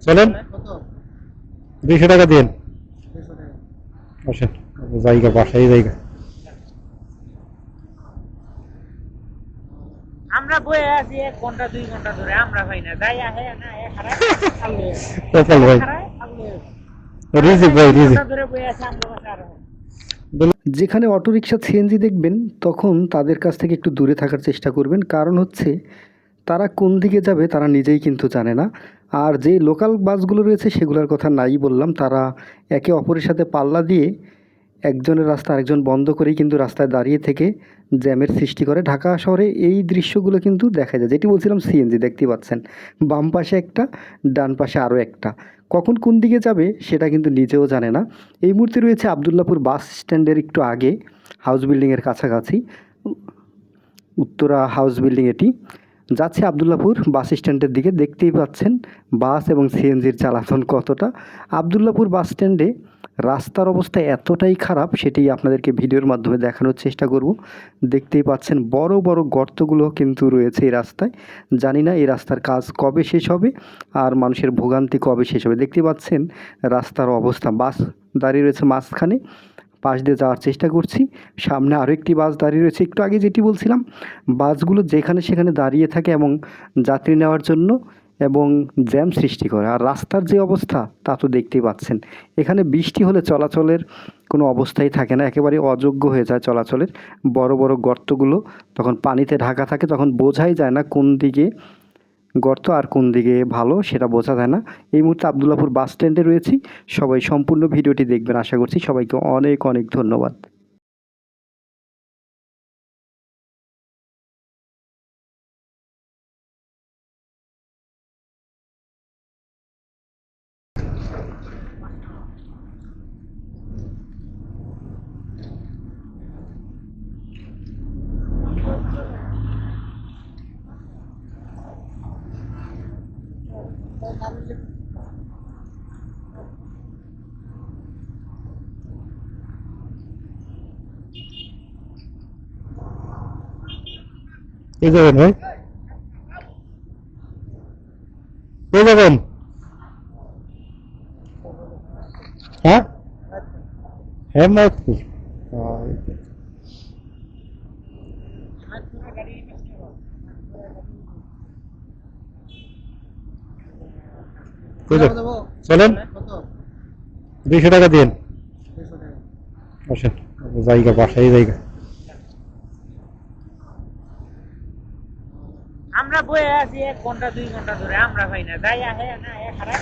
চলেন 200 টাকা দিন আসেন জায়গা বাসায় জায়গা আমরা বয়ে আছি 1 ঘন্টা 2 ঘন্টা ধরে আমরা ভাই না যাই আহে না এ খারাপ আল্লে কপাল ভাই রিজিক ভাই রিজিক ধরে বয়ে আছে আমরা বাসা আর যেখানে অটোরিকশা সিএনজি দেখবেন তখন তাদের কাছ থেকে একটু দূরে থাকার চেষ্টা করবেন, কারণ হচ্ছে তারা কোন দিকে যাবে তারা নিজেই কিন্তু জানে না। আর যে লোকাল বাসগুলো রয়েছে সেগুলোর কথা নাই বললাম, তারা একে অপরের সাথে পাল্লা দিয়ে একজনের রাস্তা আরেকজন বন্ধ করেই কিন্তু রাস্তায় দাঁড়িয়ে থেকে জ্যামের সৃষ্টি করে। ঢাকা শহরে এই দৃশ্যগুলো কিন্তু দেখা যায়, যেটি বলছিলাম সিএনজি দেখতেই পাচ্ছেন, বাম পাশে একটা ডান পাশে আরও একটা, কখন কোন দিকে যাবে সেটা কিন্তু নিজেও জানে না। এই মুহূর্তে রয়েছে আবদুল্লাপুর বাস স্ট্যান্ডের একটু আগে, হাউস বিল্ডিংয়ের কাছাকাছি, উত্তরা হাউস বিল্ডিং এটি। যাচ্ছে আবদুল্লাপুর বাস স্ট্যান্ডের দিকে, দেখতেই পাচ্ছেন বাস এবং সিএনজির চালাচল কতটা। আবদুল্লাপুর বাস স্ট্যান্ডে রাস্তার অবস্থা এতটাই খারাপ সেটি আপনাদেরকে ভিডিওর মাধ্যমে দেখানোর চেষ্টা করব। দেখতেই পাচ্ছেন বড় বড় গর্তগুলো কিন্তু রয়েছে এই রাস্তায়। জানি না এই রাস্তার কাজ কবে শেষ হবে আর মানুষের ভোগান্তি কবে শেষ হবে। দেখতে পাচ্ছেন রাস্তার অবস্থা, বাস দাঁড়িয়ে রয়েছে মাঝখানে, পাশ দিয়ে যাওয়ার চেষ্টা করছি, সামনে আরও একটি বাস দাঁড়িয়ে রয়েছে। একটু আগে যেটি বলছিলাম, বাসগুলো যেখানে সেখানে দাঁড়িয়ে থাকে এবং যাত্রী নেওয়ার জন্য এবং জ্যাম সৃষ্টি করে। আর রাস্তার যে অবস্থা তা তো দেখতেই পাচ্ছেন, এখানে বৃষ্টি হলে চলাচলের কোনো অবস্থাই থাকে না, একেবারে অযোগ্য হয়ে যায় চলাচলের। বড় বড় গর্তগুলো তখন পানিতে ঢাকা থাকে, তখন বোঝাই যায় না কোন দিকে গর্ত আর কোন দিকে ভালো সেটা বোঝা যায় না। এই মুহূর্তে আবদুল্লাপুর বাস স্ট্যান্ডে রয়েছি। সবাই সম্পূর্ণ ভিডিওটি দেখবেন আশা করছি। সবাইকে অনেক অনেক ধন্যবাদ। কে যাবেন ভাই, কে যাবেন? হ্যাঁ হেমতপুর চলেন 200 টাকা দিন আসেন জায়গা বাসায় জায়গা আমরা বয়ে আছি 1 ঘন্টা 2 ঘন্টা ধরে আমরা ভাই না যাই আহে না এ খারাপ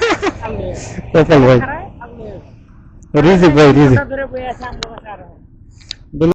আল্লে কপাল ভাই খারাপ আল্লে রিজিক ভাই রিজিক ধরে বয়ে আছে আমরা বাসা আর